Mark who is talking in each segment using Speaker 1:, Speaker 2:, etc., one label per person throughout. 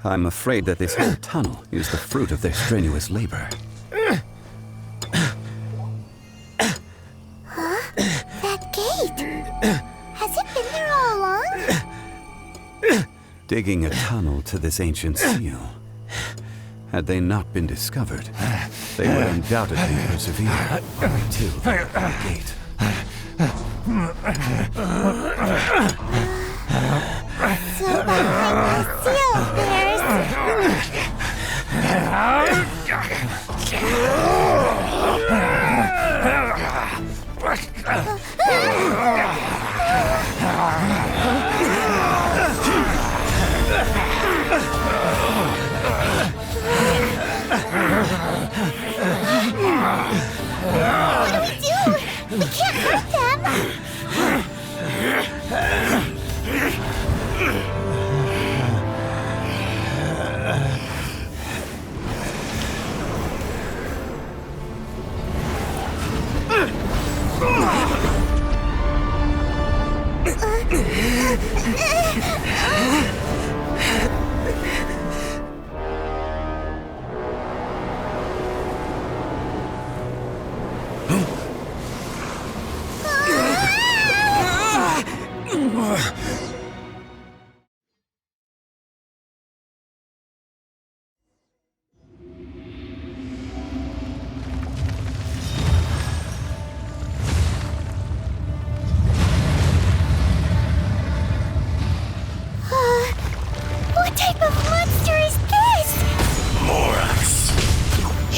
Speaker 1: I'm afraid that this whole tunnel is the fruit of their strenuous labor.
Speaker 2: That gate! Has it been there all along?
Speaker 1: Digging a tunnel to this ancient seal. Had they not been discovered, they would undoubtedly persevere until the gate.
Speaker 2: So behind the seal bears... What do we do? We can't hurt them! What type of monster is this?
Speaker 3: Morax,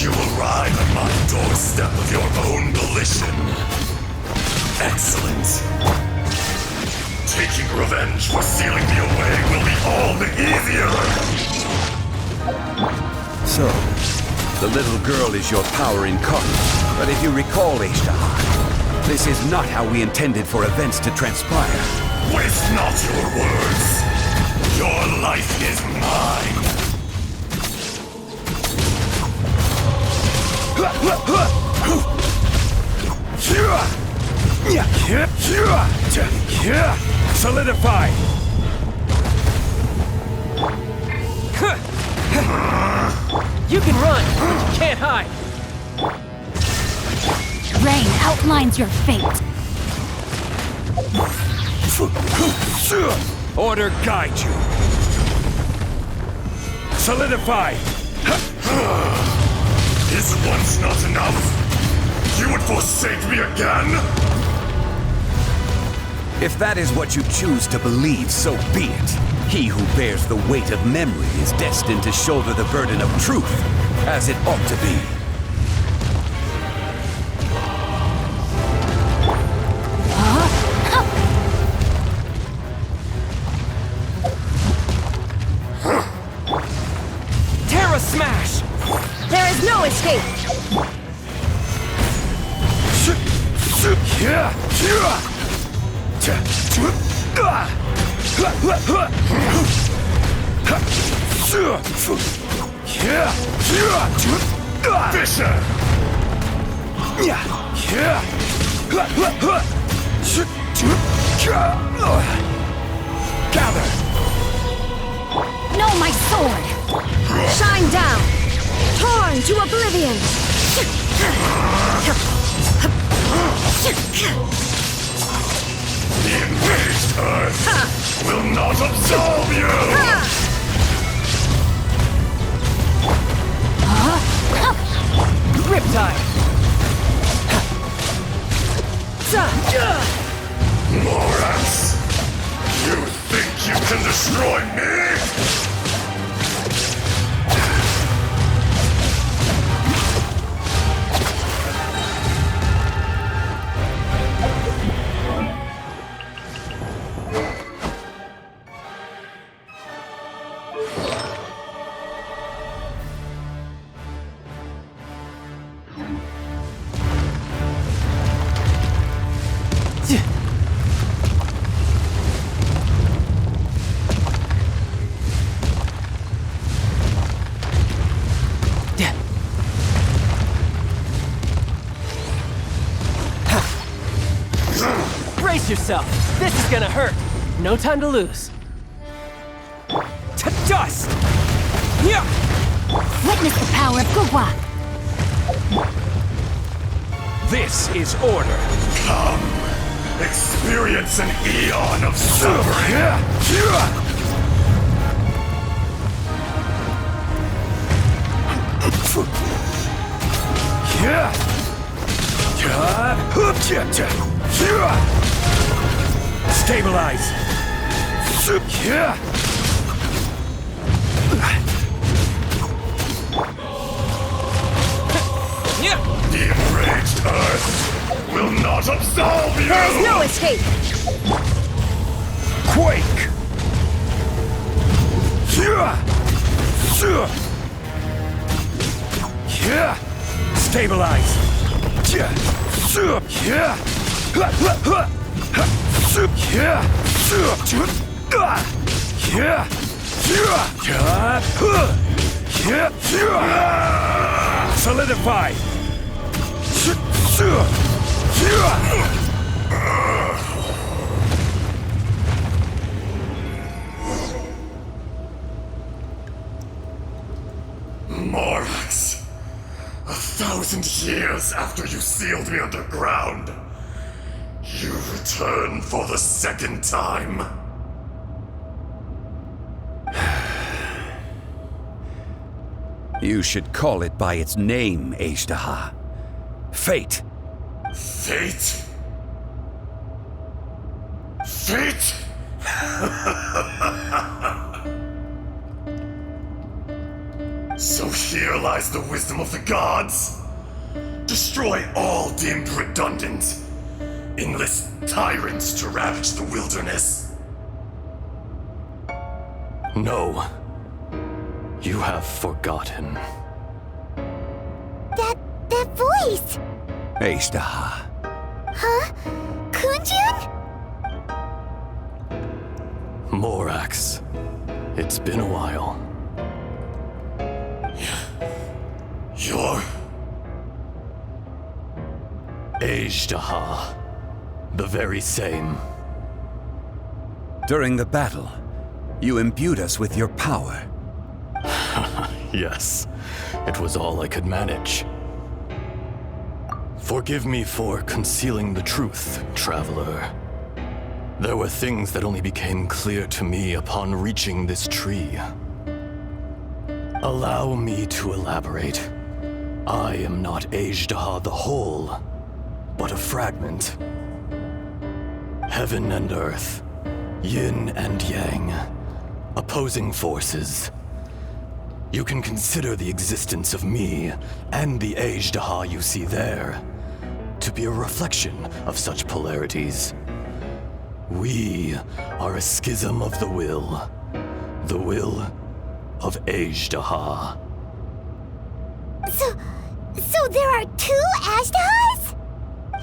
Speaker 3: you arrive at my doorstep of your own volition. Excellent. Taking revenge for sealing me away will be all the easier.
Speaker 1: So, the little girl is your power incarnate. But if you recall, Ishtar, this is not how we intended for events to transpire.
Speaker 3: Waste not your words. Your life is mine.
Speaker 1: Solidify!
Speaker 4: You can run, but you can't hide.
Speaker 5: Rain outlines your fate.
Speaker 1: Order guide you. Solidify!
Speaker 3: Is once not enough? You would forsake me again?
Speaker 1: If that is what you choose to believe, so be it. He who bears the weight of memory is destined to shoulder the burden of truth, as it ought to be.
Speaker 4: Terra Smash!
Speaker 5: There is no escape!
Speaker 3: Fisher!
Speaker 1: Gather!
Speaker 5: No, my sword! Shine down! Torn to oblivion!
Speaker 3: The enraged Earth will not absolve you!
Speaker 4: Riptide!
Speaker 3: Morax! You think you can destroy me?
Speaker 4: Brace yourself! This is gonna hurt! No time to lose. To dust! Yeah.
Speaker 5: Witness the power of Gugwa.
Speaker 4: This is order.
Speaker 3: Come, experience an eon of suffering.
Speaker 4: Stabilize. Yeah.
Speaker 3: The enraged earth will not absolve you!
Speaker 5: There is no escape.
Speaker 3: Quake!
Speaker 4: Stabilize. Solidify.
Speaker 3: Morax, 1,000 years after you sealed me underground, you return for the second time.
Speaker 1: You should call it by its name, Ajdaha. Fate.
Speaker 3: Fate? Fate? So here lies the wisdom of the gods. Destroy all deemed redundant. Enlist tyrants to ravage the wilderness.
Speaker 6: No. You have forgotten.
Speaker 2: That voice!
Speaker 1: Ajdaha.
Speaker 2: Huh? Kunjun?
Speaker 6: Morax. It's been a while.
Speaker 3: You're...
Speaker 6: Ajdaha. The very same.
Speaker 1: During the battle, you imbued us with your power.
Speaker 6: Yes, it was all I could manage. Forgive me for concealing the truth, traveler. There were things that only became clear to me upon reaching this tree. Allow me to elaborate. I am not Ajdaha the whole, but a fragment. Heaven and earth, yin and yang, opposing forces. You can consider the existence of me and the Ajdaha you see there to be a reflection of such polarities. We are a schism of the will of Ajdaha.
Speaker 2: So there are two Ashdahas?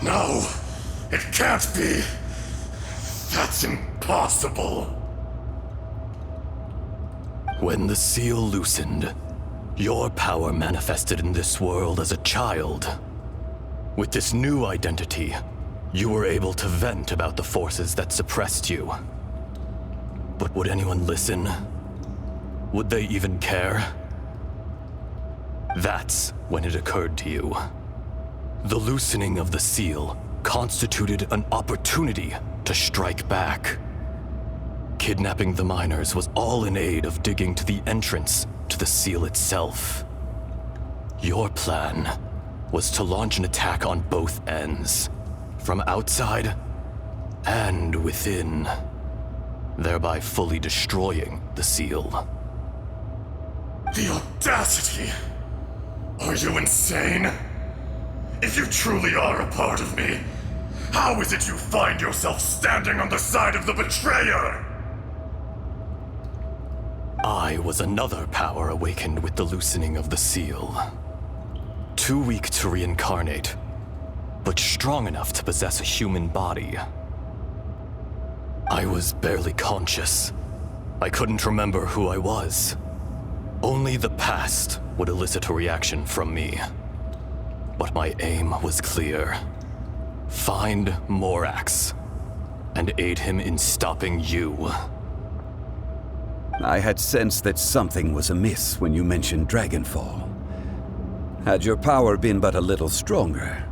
Speaker 3: No, it can't be. That's impossible.
Speaker 6: When the seal loosened, your power manifested in this world as a child. With this new identity, you were able to vent about the forces that suppressed you. But would anyone listen? Would they even care? That's when it occurred to you. The loosening of the seal constituted an opportunity to strike back. Kidnapping the miners was all in aid of digging to the entrance to the seal itself. Your plan was to launch an attack on both ends, from outside and within, thereby fully destroying the seal.
Speaker 3: The audacity! Are you insane? If you truly are a part of me, how is it you find yourself standing on the side of the betrayer?
Speaker 6: I was another power awakened with the loosening of the seal. Too weak to reincarnate, but strong enough to possess a human body. I was barely conscious. I couldn't remember who I was. Only the past would elicit a reaction from me. But my aim was clear. Find Morax, and aid him in stopping you.
Speaker 1: I had sensed that something was amiss when you mentioned Dragonfall. Had your power been but a little stronger,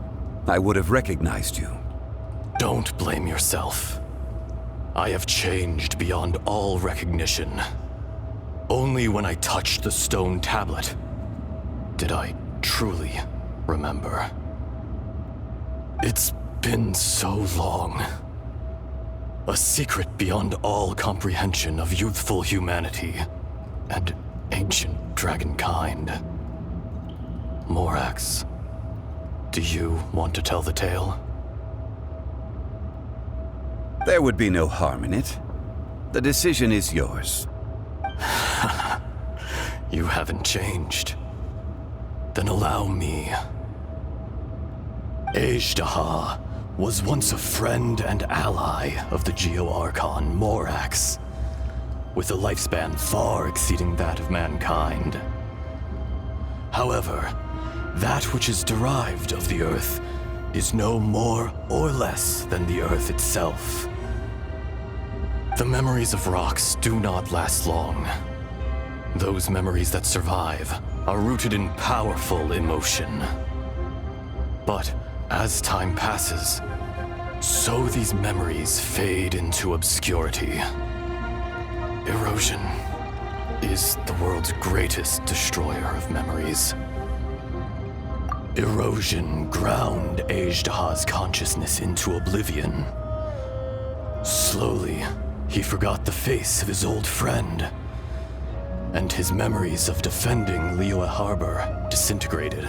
Speaker 1: I would have recognized you.
Speaker 6: Don't blame yourself. I have changed beyond all recognition. Only when I touched the stone tablet did I truly remember. It's been so long. A secret beyond all comprehension of youthful humanity and ancient dragonkind. Morax, do you want to tell the tale?
Speaker 1: There would be no harm in it. The decision is yours.
Speaker 6: You haven't changed. Then allow me. Ajdaha was once a friend and ally of the Geo-Archon Morax, with a lifespan far exceeding that of mankind. However, that which is derived of the Earth is no more or less than the Earth itself. The memories of rocks do not last long. Those memories that survive are rooted in powerful emotion. But as time passes, so these memories fade into obscurity. Erosion is the world's greatest destroyer of memories. Erosion ground Ajdaha's consciousness into oblivion. Slowly, he forgot the face of his old friend, and his memories of defending Liyue Harbor disintegrated.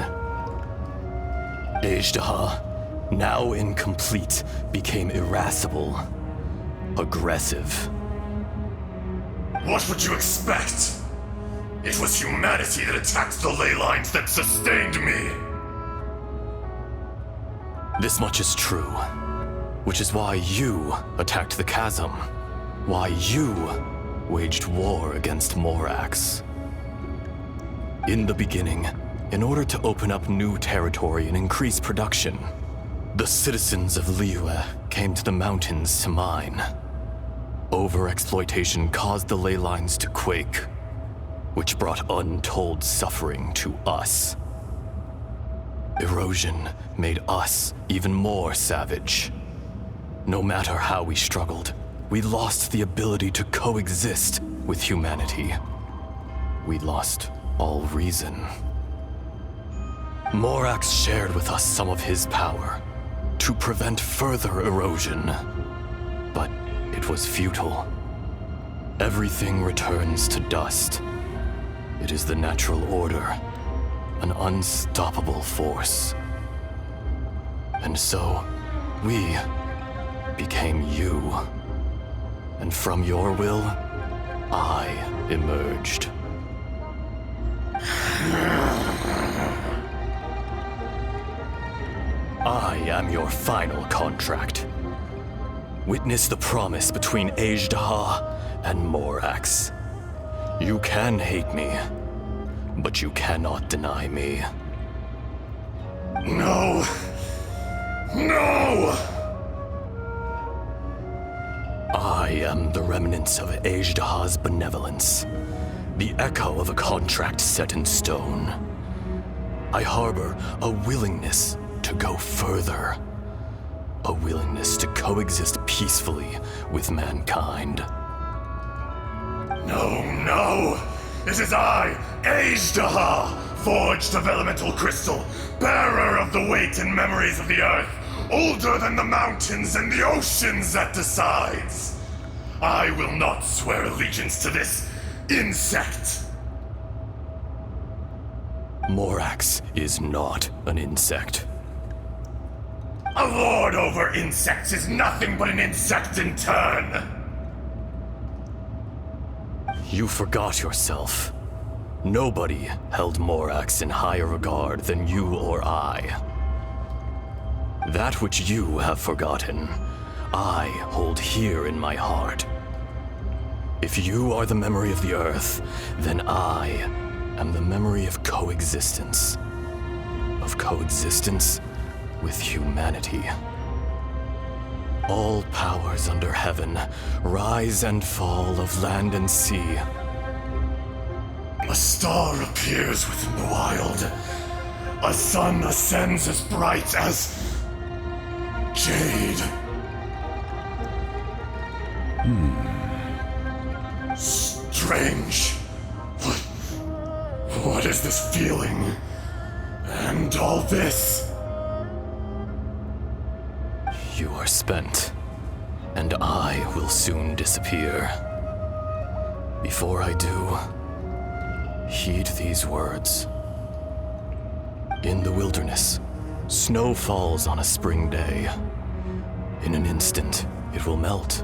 Speaker 6: Ajdaha, now incomplete, became irascible, aggressive.
Speaker 3: What would you expect? It was humanity that attacked the ley lines that sustained me.
Speaker 6: This much is true, which is why you attacked the chasm, why you waged war against Morax. In the beginning, in order to open up new territory and increase production, the citizens of Liyue came to the mountains to mine. Overexploitation caused the ley lines to quake, which brought untold suffering to us. Erosion made us even more savage. No matter how we struggled, we lost the ability to coexist with humanity. We lost all reason. Morax shared with us some of his power to prevent further erosion, but it was futile. Everything returns to dust. It is the natural order, an unstoppable force. And so, we became you. And from your will, I emerged. I am your final contract. Witness the promise between Ajdaha and Morax. You can hate me, but you cannot deny me.
Speaker 3: No! No!
Speaker 6: I am the remnants of Ajdaha's benevolence, the echo of a contract set in stone. I harbor a willingness to go further, a willingness to coexist peacefully with mankind.
Speaker 3: No, no! It is I, Ajdaha, forged of elemental crystal, bearer of the weight and memories of the earth, older than the mountains and the oceans that decides. I will not swear allegiance to this insect.
Speaker 6: Morax is not an insect.
Speaker 3: A lord over insects is nothing but an insect in turn.
Speaker 6: You forgot yourself. Nobody held Morax in higher regard than you or I. That which you have forgotten, I hold here in my heart. If you are the memory of the Earth, then I am the memory of coexistence. Of coexistence with humanity. All powers under heaven, rise and fall of land and sea,
Speaker 3: star appears within the wild. A sun ascends as bright as jade. Strange. What is this feeling? And all this?
Speaker 6: You are spent, and I will soon disappear. Before I do, heed these words. In the wilderness, snow falls on a spring day. In an instant, it will melt.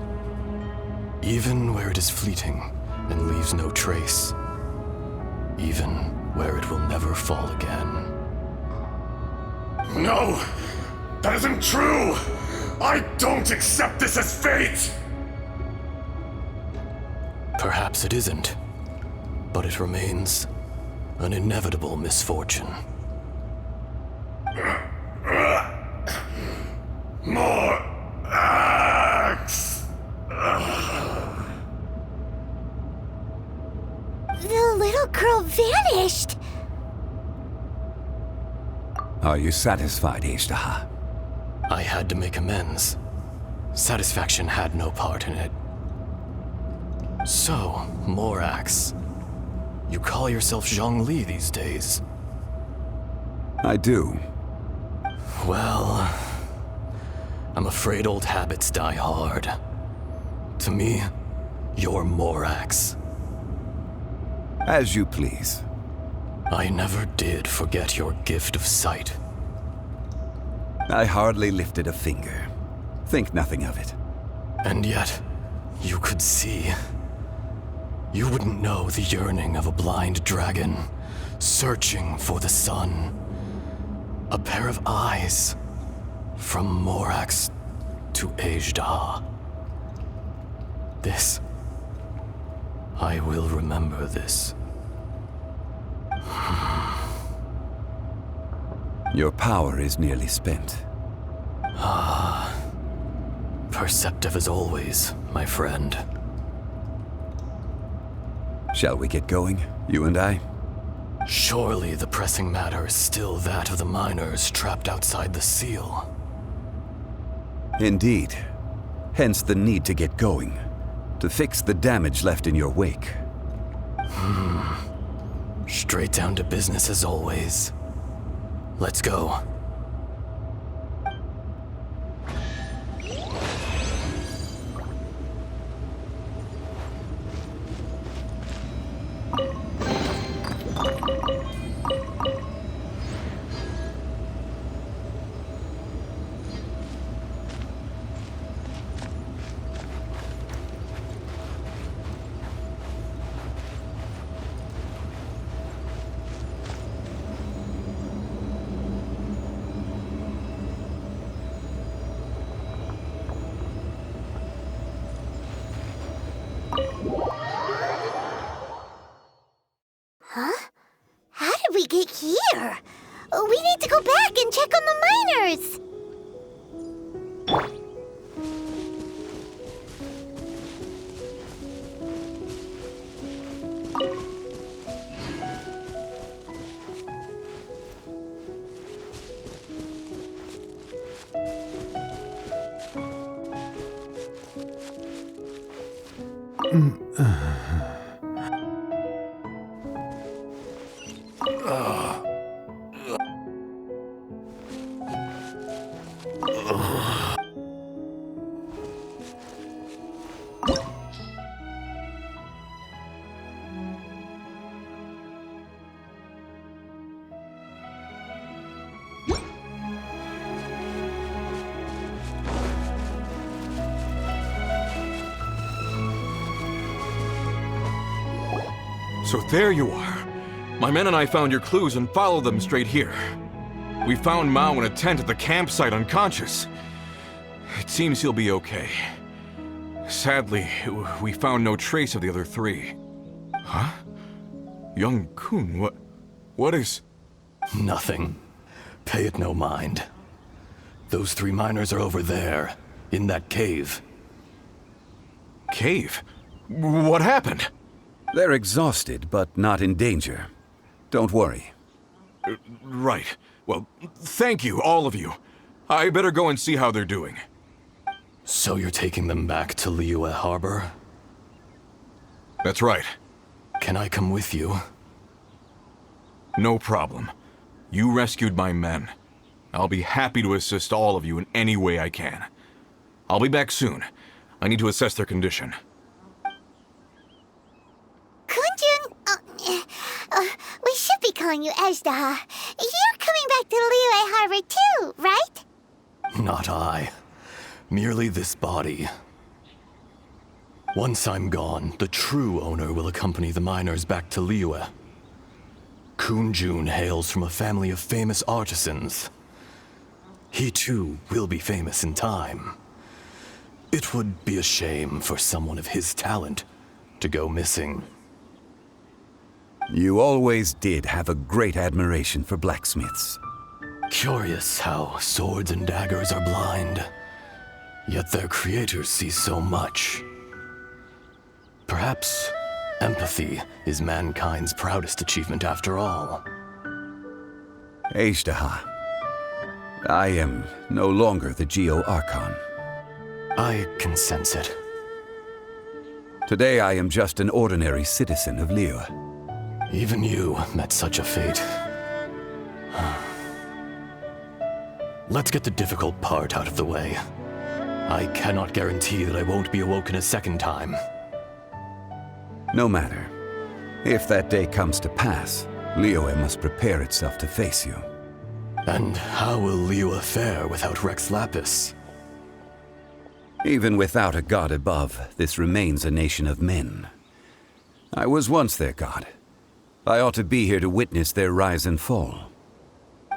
Speaker 6: Even where it is fleeting and leaves no trace. Even where it will never fall again.
Speaker 3: No! That isn't true! I don't accept this as fate!
Speaker 6: Perhaps it isn't, but it remains an inevitable misfortune.
Speaker 3: More axe!
Speaker 2: The little girl vanished.
Speaker 1: Are you satisfied, Ishtaha?
Speaker 6: I had to make amends. Satisfaction had no part in it. So, Morax, you call yourself Zhongli these days?
Speaker 1: I do.
Speaker 6: Well, I'm afraid old habits die hard. To me, you're Morax.
Speaker 1: As you please.
Speaker 6: I never did forget your gift of sight.
Speaker 1: I hardly lifted a finger. Think nothing of it.
Speaker 6: And yet, you could see. You wouldn't know the yearning of a blind dragon, searching for the sun. A pair of eyes, from Morax to Ejda. This. I will remember this.
Speaker 1: Your power is nearly spent.
Speaker 6: Perceptive as always, my friend.
Speaker 1: Shall we get going, you and I?
Speaker 6: Surely the pressing matter is still that of the miners trapped outside the seal.
Speaker 1: Indeed. Hence the need to get going. To fix the damage left in your wake.
Speaker 6: Straight down to business as always. Let's go.
Speaker 2: How did we get here? We need to go back and check on the miners.
Speaker 7: So there you are. My men and I found your clues and followed them straight here. We found Mao in a tent at the campsite unconscious. It seems he'll be okay. Sadly, we found no trace of the other three. Huh? Young Kun, what is...
Speaker 6: Nothing. Pay it no mind. Those three miners are over there, in that cave.
Speaker 7: Cave? What happened?
Speaker 1: They're exhausted, but not in danger. Don't worry.
Speaker 7: Right. Well, thank you, all of you. I better go and see how they're doing.
Speaker 6: So you're taking them back to Liyue Harbor?
Speaker 7: That's right.
Speaker 6: Can I come with you?
Speaker 7: No problem. You rescued my men. I'll be happy to assist all of you in any way I can. I'll be back soon. I need to assess their condition.
Speaker 2: Kunjun, we should be calling you Ezda. You're coming back to Liyue Harbor too, right?
Speaker 6: Not I. Merely this body. Once I'm gone, the true owner will accompany the miners back to Liyue. Kunjun hails from a family of famous artisans. He too will be famous in time. It would be a shame for someone of his talent to go missing.
Speaker 1: You always did have a great admiration for blacksmiths.
Speaker 6: Curious how swords and daggers are blind, yet their creators see so much. Perhaps empathy is mankind's proudest achievement after all.
Speaker 1: Ezda, I am no longer the Geo-Archon.
Speaker 6: I can sense it.
Speaker 1: Today I am just an ordinary citizen of Liyue.
Speaker 6: Even you met such a fate. Let's get the difficult part out of the way. I cannot guarantee that I won't be awoken a second time.
Speaker 1: No matter. If that day comes to pass, Liyue must prepare itself to face you.
Speaker 6: And how will Liyue fare without Rex Lapis?
Speaker 1: Even without a god above, this remains a nation of men. I was once their god. I ought to be here to witness their rise and fall.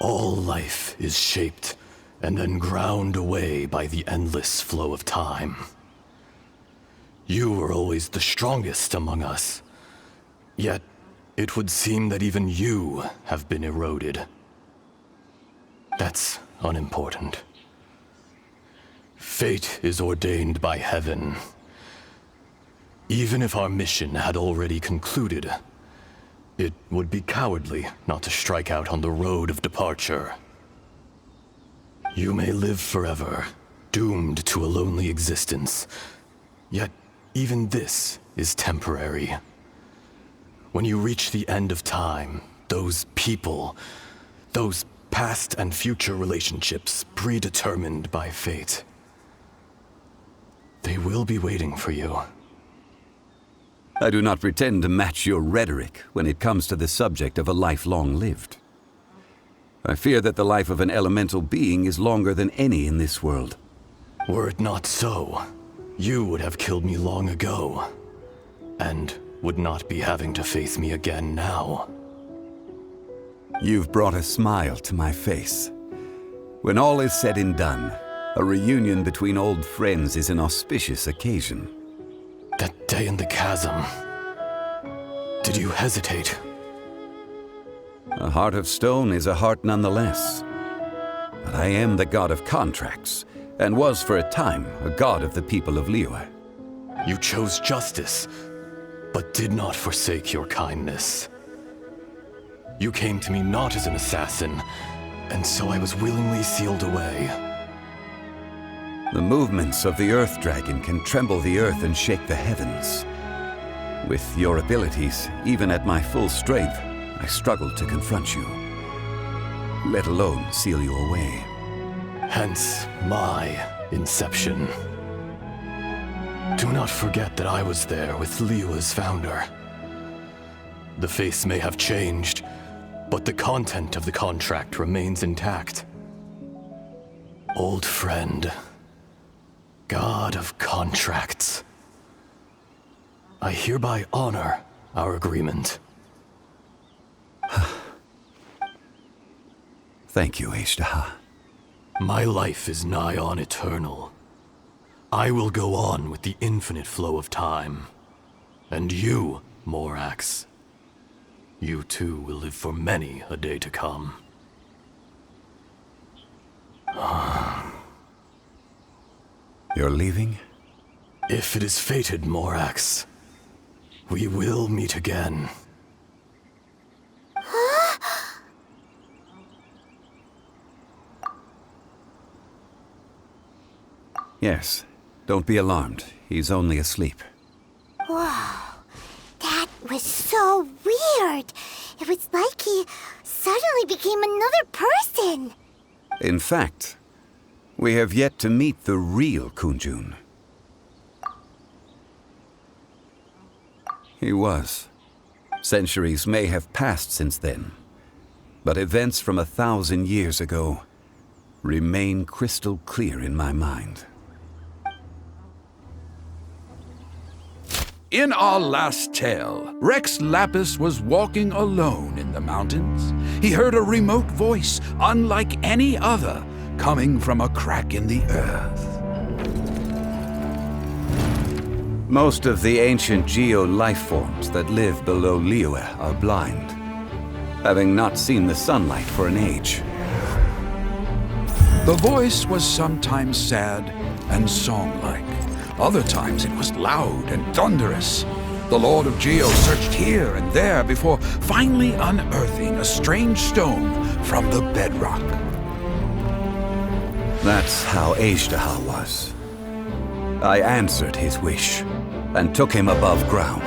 Speaker 6: All life is shaped and then ground away by the endless flow of time. You were always the strongest among us. Yet, it would seem that even you have been eroded. That's unimportant. Fate is ordained by heaven. Even if our mission had already concluded, it would be cowardly not to strike out on the road of departure. You may live forever, doomed to a lonely existence. Yet, even this is temporary. When you reach the end of time, those people, those past and future relationships predetermined by fate, they will be waiting for you.
Speaker 1: I do not pretend to match your rhetoric when it comes to the subject of a life long lived. I fear that the life of an elemental being is longer than any in this world.
Speaker 6: Were it not so, you would have killed me long ago, and would not be having to face me again now.
Speaker 1: You've brought a smile to my face. When all is said and done, a reunion between old friends is an auspicious occasion.
Speaker 6: That day in the chasm, did you hesitate?
Speaker 1: A heart of stone is a heart nonetheless. But I am the god of contracts, and was for a time a god of the people of Liyue.
Speaker 6: You chose justice, but did not forsake your kindness. You came to me not as an assassin, and so I was willingly sealed away.
Speaker 1: The movements of the Earth Dragon can tremble the earth and shake the heavens. With your abilities, even at my full strength, I struggled to confront you, let alone seal you away.
Speaker 6: Hence my inception. Do not forget that I was there with Liyue's founder. The face may have changed, but the content of the contract remains intact. Old friend, god of contracts, I hereby honor our agreement.
Speaker 1: Thank you, Ezda.
Speaker 6: My life is nigh on eternal. I will go on with the infinite flow of time. And you, Morax, you too will live for many a day to come.
Speaker 1: You're leaving?
Speaker 6: If it is fated, Morax, We will meet again.
Speaker 1: Yes. Don't be alarmed. He's only asleep.
Speaker 2: Whoa. That was so weird. It was like he suddenly became another person.
Speaker 1: In fact, we have yet to meet the real Kunjun. He was. Centuries may have passed since then, but events from 1,000 years ago remain crystal clear in my mind.
Speaker 8: In our last tale, Rex Lapis was walking alone in the mountains. He heard a remote voice, unlike any other, coming from a crack in the earth.
Speaker 1: Most of the ancient geo life forms that live below Liyue are blind, having not seen the sunlight for an age.
Speaker 8: The voice was sometimes sad and song-like. Other times it was loud and thunderous. The Lord of Geo searched here and there before finally unearthing a strange stone from the bedrock.
Speaker 1: That's how Ajdaha was. I answered his wish and took him above ground.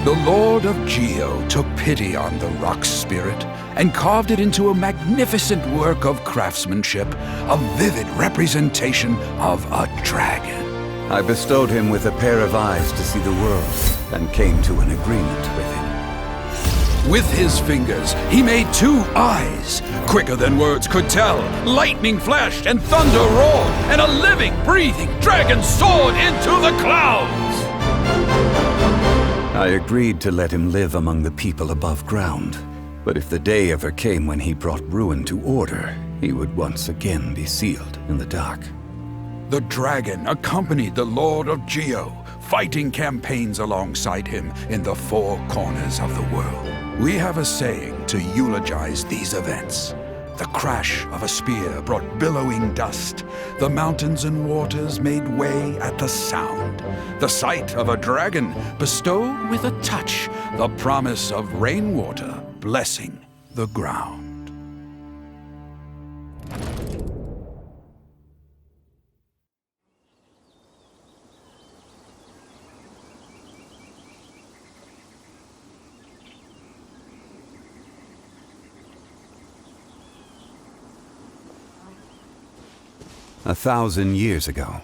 Speaker 8: The Lord of Geo took pity on the rock spirit and carved it into a magnificent work of craftsmanship, a vivid representation of a dragon.
Speaker 1: I bestowed him with a pair of eyes to see the world and came to an agreement with him.
Speaker 8: With his fingers, he made 2 eyes. Quicker than words could tell, lightning flashed and thunder roared, and a living, breathing dragon soared into the clouds!
Speaker 1: I agreed to let him live among the people above ground, but if the day ever came when he brought ruin to order, he would once again be sealed in the dark.
Speaker 8: The dragon accompanied the Lord of Geo, fighting campaigns alongside him in the 4 corners of the world. We have a saying to eulogize these events. The crash of a spear brought billowing dust. The mountains and waters made way at the sound. The sight of a dragon bestowed with a touch the promise of rainwater blessing the ground.
Speaker 1: A 1,000 years ago,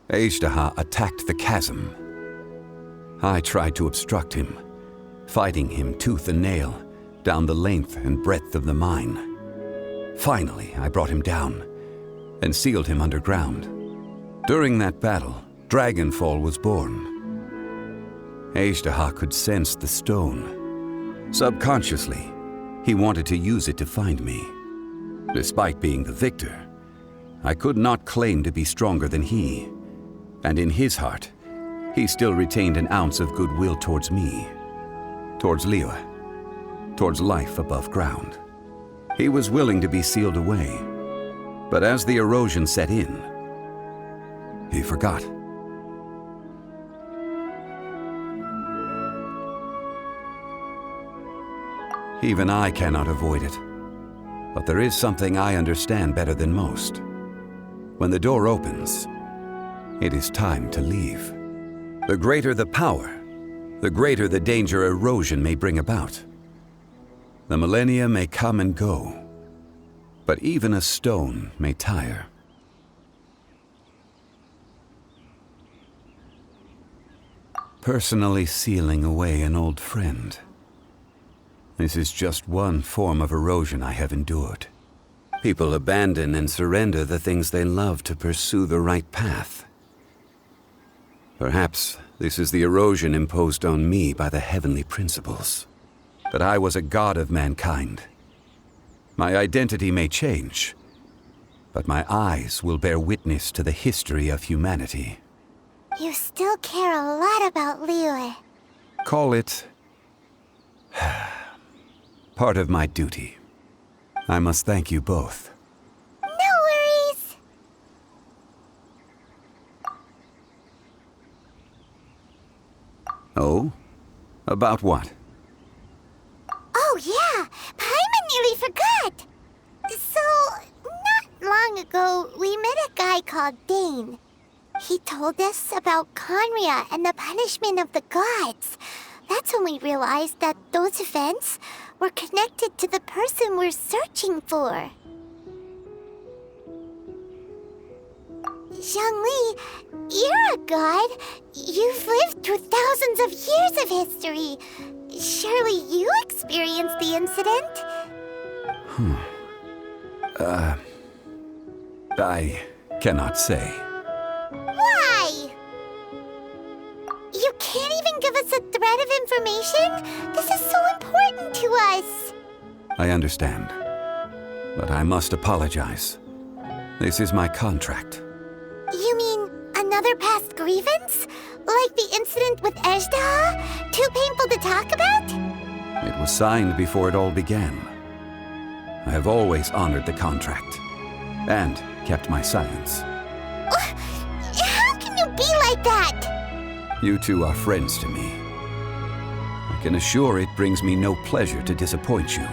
Speaker 1: Ajdaha attacked the chasm. I tried to obstruct him, fighting him tooth and nail down the length and breadth of the mine. Finally, I brought him down and sealed him underground. During that battle, Dragonfall was born. Ajdaha could sense the stone. Subconsciously, he wanted to use it to find me. Despite being the victor, I could not claim to be stronger than he, and in his heart, he still retained an ounce of goodwill towards me, towards Liyue, towards life above ground. He was willing to be sealed away, but as the erosion set in, he forgot. Even I cannot avoid it, but there is something I understand better than most. When the door opens, it is time to leave. The greater the power, the greater the danger erosion may bring about. The millennia may come and go, but even a stone may tire. Personally sealing away an old friend. This is just one form of erosion I have endured. People abandon and surrender the things they love to pursue the right path. Perhaps this is the erosion imposed on me by the heavenly principles. That I was a god of mankind. My identity may change, but my eyes will bear witness to the history of humanity.
Speaker 2: You still care a lot about Liyue.
Speaker 1: Call it part of my duty. I must thank you both.
Speaker 2: No worries!
Speaker 1: Oh? About what?
Speaker 2: Oh, yeah. Paimon nearly forgot. So, not long ago, we met a guy called Dane. He told us about Conria and the punishment of the gods. That's when we realized that those events were connected to the person we're searching for. Zhongli, you're a god. You've lived through thousands of years of history. Surely you experienced the incident?
Speaker 1: I cannot say.
Speaker 2: Why? You can't even give us a thread of information? This is so important to us.
Speaker 1: I understand. But I must apologize. This is my contract.
Speaker 2: You mean another past grievance? Like the incident with Ejda? Too painful to talk about?
Speaker 1: It was signed before it all began. I have always honored the contract. And kept my silence.
Speaker 2: How can you be like that?
Speaker 1: You two are friends to me. I can assure it brings me no pleasure to disappoint you.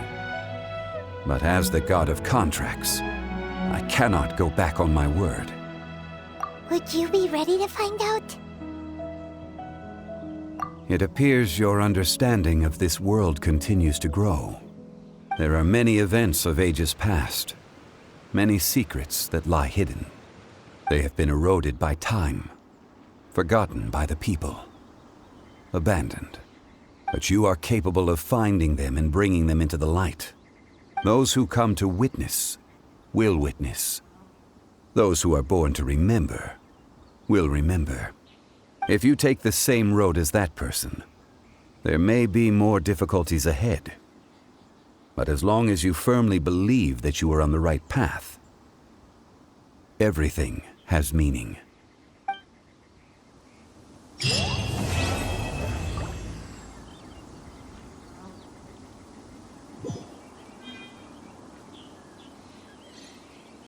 Speaker 1: But as the god of contracts, I cannot go back on my word.
Speaker 2: Would you be ready to find out?
Speaker 1: It appears your understanding of this world continues to grow. There are many events of ages past, many secrets that lie hidden. They have been eroded by time, forgotten by the people, abandoned. But you are capable of finding them and bringing them into the light. Those who come to witness will witness. Those who are born to remember will remember. If you take the same road as that person, there may be more difficulties ahead. But as long as you firmly believe that you are on the right path, everything has meaning.